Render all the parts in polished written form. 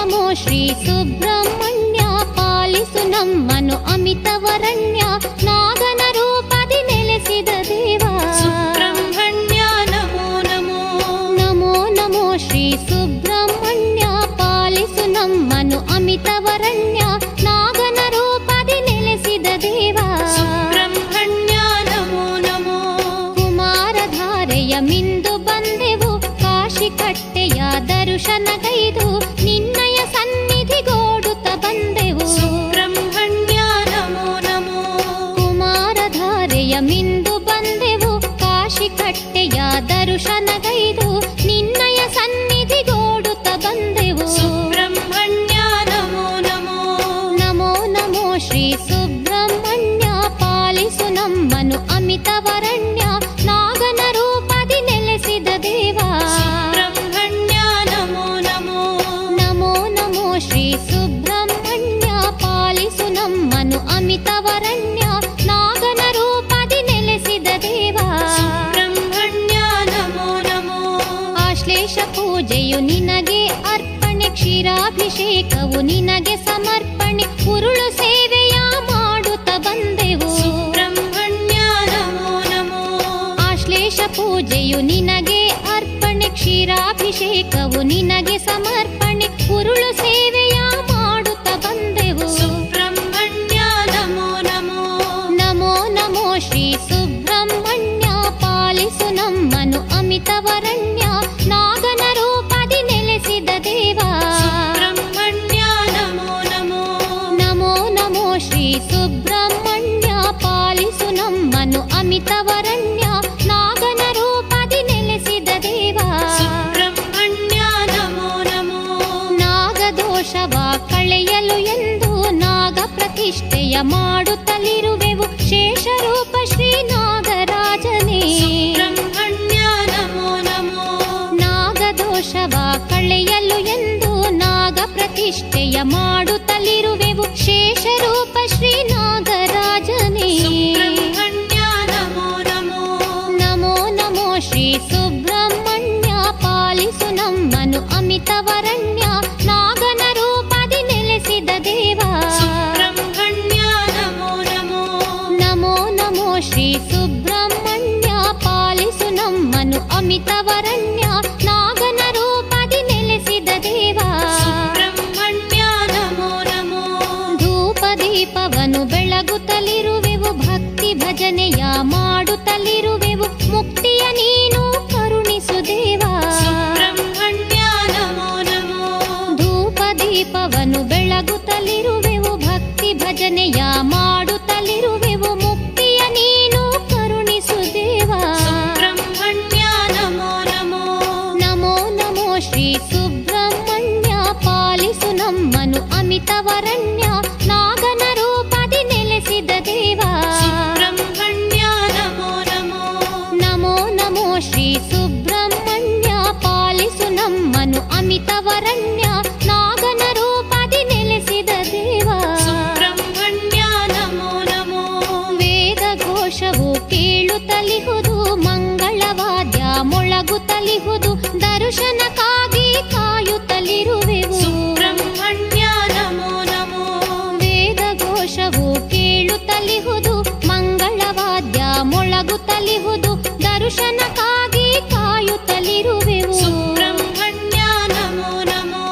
ನಮೋ ಶ್ರೀ ಸುಬ್ರಹ್ಮಣ್ಯ ಪಾಲಿಸು ನಮ್ಮನು ಅಮಿತವರಣ್ಯ ನಾಗನ ರೂಪದಿ ನೆಲೆಸಿದ ದೇವ ಸುಬ್ರಹ್ಮಣ್ಯ ನಮೋ ನಮೋ. ನಮೋ ನಮೋ ಶ್ರೀ ಸುಬ್ರಹ್ಮಣ್ಯ ಪಾಲಿಸು ನಮ್ಮನು ಅಮಿತವರಣ್ಯ ನಾಗನ ರೂಪದಿ ನೆಲೆಸಿದ ದೇವ ಸುಬ್ರಹ್ಮಣ್ಯ ನಮೋ ನಮೋ. ಕುಮಾರಧಾರೆಯ ಮಿಂದು ಬಂದೆವು ಕಾಶಿ ಕಟ್ಟೆಯ ದರ್ಶನಗೈದು ನಿನ್ನಯ ಸನ್ನಿಧಿಗೋಡುತ್ತ ಬಂದೆವು ಸುಬ್ರಹ್ಮಣ್ಯ ನಮೋ ನಮೋ. ಕುಮಾರಧಾರೆಯ ಮಿಂದು ಬಂದೆವು ಕಾಶಿ ಕಟ್ಟೆಯ ದರ್ಶನಗೈದು ನಿನ್ನಯ ಸನ್ನಿಧಿಗೋಡುತ್ತ ಬಂದೆವು ಸುಬ್ರಹ್ಮಣ್ಯ ನಮೋ ನಮೋ. ನಮೋ ನಮೋ ಶ್ರೀ ಸುಬ್ರಹ್ಮಣ್ಯ ಪಾಲಿಸು ನಮ್ಮನು ಅಮಿತವರಣ್ಯ ನಾಗನ ರೂಪದಿ ನೆಲೆಸಿದ ದೇವ ಸುಬ್ರಹ್ಮಣ್ಯ ನಮೋ ನಮೋ. ನಮೋ ನಮೋ ಶ್ರೀ ಸುಬ್ರಹ್ಮಣ್ಯ ಪಾಲಿಸು ನಮ್ಮನು ಅಮಿತವರಣ್ಯ ನಾಗನ ರೂಪದಿ ನೆಲೆಸಿದ ದೇವ ಸುಬ್ರಹ್ಮಣ್ಯ ನಮೋ ನಮೋ. ಆಶ್ಲೇಷ ಪೂಜೆಯು ನಿನಗೆ ಅರ್ಪಣೆ ಕ್ಷೀರಾಭಿಷೇಕವು ನಿನಗೆ ಸಮರ್ಪಣೆ ಉರುಳು ಸೇವೆಯ ಮಾಡುತ್ತ ಬಂದೆವು ಸುಬ್ರಹ್ಮಣ್ಯ ನಮೋ ನಮೋ. ಆಶ್ಲೇಷ ಪೂಜೆಯು ನಿನಗೆ ಅರ್ಪಣೆ ಕ್ಷೀರಾಭಿಷೇಕವು ನಿನಗೆ ಸಮರ್ಪಣೆ ಉರುಳು ಸೇವೆಯ ಮಾಡುತ್ತ ಬಂದೆವು ಸುಬ್ರಹ್ಮಣ್ಯ ನಮೋ ನಮೋ. ನಮೋ ನಮೋ ಶ್ರೀ ಸುಬ್ರಹ್ಮಣ್ಯ ಪಾಲಿಸು ನಮ್ಮನು ಅಮಿತವರಣ್ಯ ನಾಗನ ರೂಪದಿ ನೆಲೆಸಿದ ದೇವ ಸುಬ್ರಹ್ಮಣ್ಯ ನಮೋ ನಮೋ. ನಮೋ ನಮೋ ಶ್ರೀ ಸುಬ್ರಹ್ಮಣ್ಯ ಪಾಲಿಸು ನಮ್ಮನು ಅಮಿತವರಣ್ಯ ನಾಗನ ರೂಪದಿ ನೆಲೆಸಿದ ದೇವ ಸುಬ್ರಹ್ಮಣ್ಯ ನಮೋ ನಮೋ. ನಾಗದೋಷವ ಕಳೆಯಲು ಎಂದು ನಾಗ ಪ್ರತಿಷ್ಠೆಯ ಮಾಡುತ್ತಲಿರುವೆವು ಶೇಷರೂಪ ಶ್ರೀ ನಾಗರಾಜನೇ ಸುಬ್ರಹ್ಮಣ್ಯ ನಮೋ ನಮೋ. ನಾಗದೋಷವ ಕಳೆಯಲು ಎಂದು ನಾಗ ಪ್ರತಿಷ್ಠೆಯ ಮಾಡುತ್ತಲಿರುವೆವು ಶೇಷರೂಪ ಶ್ರೀ ನಾಗರಾಜನೇ ಸುಬ್ರಹ್ಮಣ್ಯ ನಮೋ ನಮೋ. ನಮೋ ನಮೋ ಶ್ರೀ ಸುಬ್ರಹ್ಮಣ್ಯ ಪಾಲಿಸು ನಮ್ಮನು ಅಮಿತವರಣ್ಯ ನಾಗನ ರೂಪದಿ ನೆಲೆಸಿದ ದೇವ ಸುಬ್ರಹ್ಮಣ್ಯ ನಮೋ ನಮೋ. ನಮೋ ನಮೋ ಶ್ರೀ ಸುಬ್ರಹ್ಮಣ್ಯ ಪಾಲಿಸು ನಮ್ಮನು ಅಮಿತವರಣ್ಯ ನಾಗನ ರೂಪದಿ ನೆಲೆಸಿದ ದೇವ ಸುಬ್ರಹ್ಮಣ್ಯ ನಮೋ ನಮೋ. ಧೂಪ ದೀಪವನು ಬೆಳಗುತ್ತಲಿರುವೆವು ಭಕ್ತಿ ಭಜನೆಯ ಮಾಡುತ್ತಲಿರುವೆವು ಮುಕ್ತಿಯ ನೀನು ಕರುಣಿಸು ದೇವ ಸುಬ್ರಹ್ಮಣ್ಯ ನಮೋ ನಮೋ. ಧೂಪ ದೀಪವನು ಬೆಳಗುತ್ತಲಿರುವೆವು ಭಕ್ತಿ ಭಜನೆಯ ಮಾಡುತ್ತಲಿರುವೆವು ಮುಕ್ತಿಯ ನೀನು ಕರುಣಿಸು ದೇವ ಸುಬ್ರಹ್ಮಣ್ಯ ನಮೋ ನಮೋ. ನಮೋ ನಮೋ ಶ್ರೀ ಸುಬ್ರಹ್ಮಣ್ಯ ಪಾಲಿಸು ನಮ್ಮನು ಅಮಿತವರಣ್ಯ ನಾಗನ ರೂಪದಿ ನೆಲೆಸಿದ ದೇವ ಸುಬ್ರಹ್ಮಣ್ಯ ನಮೋ ನಮೋ. ನಮೋ ನಮೋ ಶ್ರೀ ಸುಬ್ರಹ್ಮಣ್ಯ ಪಾಲಿಸು ನಮ್ಮನು ಅಮಿತವರಣ್ಯ ನಾಗನ ರೂಪದಿ ನೆಲೆಸಿದ ದೇವ ಸುಬ್ರಹ್ಮಣ್ಯ ನಮೋ ನಮೋ. ವೇದ ಘೋಷವು ಕೇಳುತ್ತಲಿಹುದು ಮಂಗಳವಾದ್ಯ ಮೊಳಗುತ್ತಲಿಹುದು ದರ್ಶನಕ್ಕಾಗಿ ಕಾಯುತ್ತಲಿರುವೆವು ಸುಬ್ರಹ್ಮಣ್ಯ ನಮೋ ನಮೋ. ವೇದ ಘೋಷವು ಕೇಳುತ್ತಲಿಹುದು ಮಂಗಳವಾದ್ಯ ಮೊಳಗುತ್ತಲಿಹುದು ದರ್ಶನಕ್ಕಾಗಿ ಕಾಯುತ್ತಲಿರುವೆವು ಸುಬ್ರಹ್ಮಣ್ಯ ನಮೋ ನಮೋ.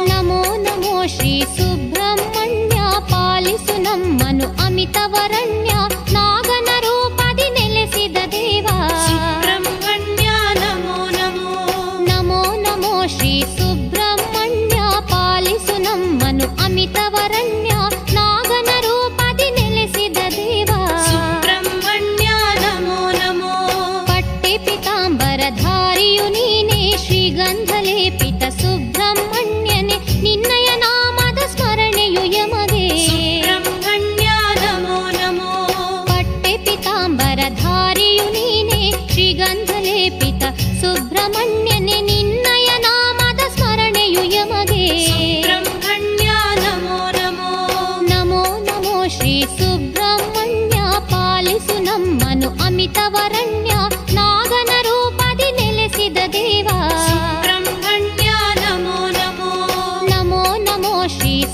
ನಮೋ ನಮೋ ಶ್ರೀ ಸುಬ್ರಹ್ಮಣ್ಯ ಪಾಲಿಸು ನಮ್ಮನು ಅಮಿತವರಣ್ಯ ನಾಗನ ರೂಪದಿ ನೆಲೆಸಿದ ದೇವ ಸುಬ್ರಹ್ಮಣ್ಯ ನಮೋ ನಮೋ. ನಮೋ ನಮೋ ಶ್ರೀ ಸುಬ್ರಹ್ಮಣ್ಯ ಪಾಲಿಸು ನಮ್ಮನು ಅಮಿತವರಣ್ಯ ನಾಗನ ರೂಪದಿ ನೆಲೆಸಿದ ದೇವ ಸುಬ್ರಹ್ಮಣ್ಯ ನಮೋ ನಮೋ. ನಮೋ ನಮೋ ಶ್ರೀ ಸುಬ್ರಹ್ಮಣ್ಯ ಪಾಲಿಸು ನಮ್ಮನು ಅಮಿತವರಣ್ಯ ನಾಗನ ರೂಪದಿ ನೆಲೆಸಿದ ದೇವ ಸುಬ್ರಹ್ಮಣ್ಯ ನಮೋ ನಮೋ. ನಮೋ ನಮೋ ಶ್ರೀ ಸುಬ್ರಹ್ಮಣ್ಯ ಪಾಲಿಸು ನಮ್ಮನು ಅಮಿತವರಣ್ಯ ನಾಗನ ರೂಪದಿ ನೆಲೆಸಿದ ದೇವ ಪಟ್ಟೆ ಪಿತಾಂಬರಧಾರಿಯು ನೀನೇ ಶ್ರೀಗಂಧಲೇಪಿತ ಸುಬ್ರಹ್ಮಣ್ಯನೇ ನಿನ್ನಯ ನಾಮದ ಸ್ಮರಣೆಯು ಯಮಗೆ ಸುಬ್ರಹ್ಮಣ್ಯ ನಮೋ ನಮೋ. ಪಟ್ಟೆ ಪಿತಾಂಬರಧಾರಿಯು ನೀನೇ ಶ್ರೀಗಂಧಲೇಪಿತ ಸುಬ್ರಹ್ಮಣ್ಯನೇ ನಿನ್ನಯ ನಾಮದ ಸ್ಮರಣೆಯು ಯಮಗೆ ಸುಬ್ರಹ್ಮಣ್ಯ ನಮೋ ನಮೋ. ನಮೋ ನಮೋ ಶ್ರೀ ಸುಬ್ರಹ್ಮಣ್ಯ ಪಾಲಿಸು ನಮ್ಮನು ಅಮಿತವರಣ್ಯ ನಾಗನ ರೂಪದಿ ನೆಲೆಸಿದ ದೇವ ಸುಬ್ರಹ್ಮಣ್ಯ ನಮೋ ನಮೋ. ಶ್ರೀ